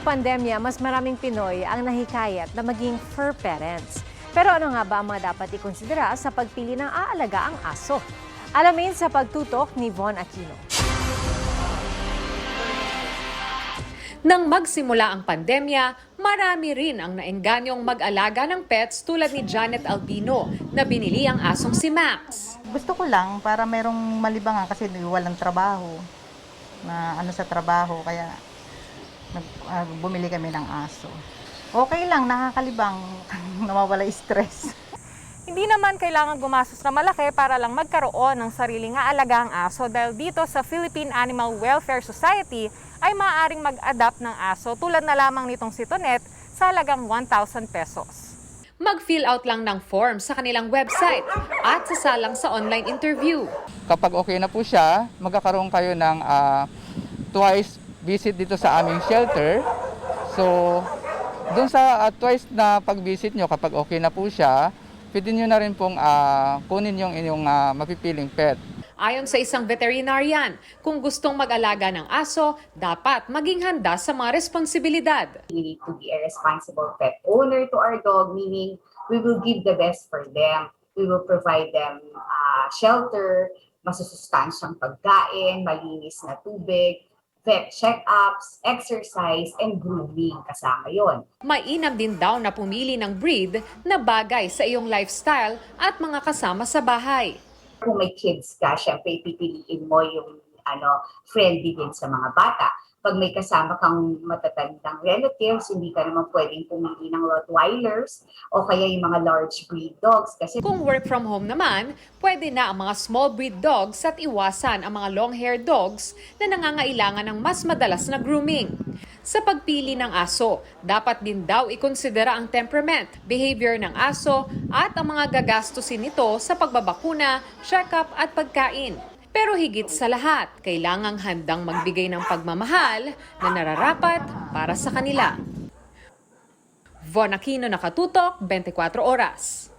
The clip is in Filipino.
pandemya, mas maraming Pinoy ang nahikayat na maging fur parents. Pero ano nga ba ang mga dapat ikonsidera sa pagpili ng aalaga ang aso? Alamin sa pagtutok ni Von Aquino. Nang magsimula ang pandemya, marami rin ang naengganyong mag-alaga ng pets tulad ni Janet Albino na binili ang asong si Max. Gusto ko lang para merong malibangan kasi walang trabaho na sa trabaho kaya bumili kami ng aso. Okay lang, nakakalibang, nawawala stress. Hindi naman kailangan gumastos na malaki para lang magkaroon ng sariling aalagang aso dahil dito sa Philippine Animal Welfare Society ay maaaring mag-adapt ng aso tulad na lamang nitong si Tonet sa halagang 1,000 pesos. Mag-fill out lang ng form sa kanilang website at sasalang sa online interview. Kapag okay na po siya, magkakaroon kayo ng twice visit dito sa aming shelter. So, doon sa twice na pag-visit nyo, kapag okay na po siya, pwede nyo na rin pong kunin yung inyong mapipiling pet. Ayon sa isang veterinarian, kung gustong mag-alaga ng aso, dapat maging handa sa mga responsibilidad. We need to be a responsible pet owner to our dog, meaning we will give the best for them. We will provide them shelter, masusustansyang pagkain, malinis na tubig, vet check-ups, exercise, and grooming kasama yon. Mainam din daw na pumili ng breed na bagay sa iyong lifestyle at mga kasama sa bahay. Kung may kids ka, syempre pipiliin mo yung friendly din sa mga bata. Pag may kasama kang matatandang relatives, hindi ka naman pwedeng pumili ng Rottweilers o kaya yung mga large breed dogs. Kasi Kung work from home naman, pwede na ang mga small breed dogs at iwasan ang mga long-haired dogs na nangangailangan ng mas madalas na grooming. Sa pagpili ng aso, dapat din daw ikonsidera ang temperament, behavior ng aso at ang mga gagastusin nito sa pagbabakuna, check-up at pagkain. Pero higit sa lahat, kailangang handang magbigay ng pagmamahal na nararapat para sa kanila. Von Aquino, Nakatutok, 24 Oras.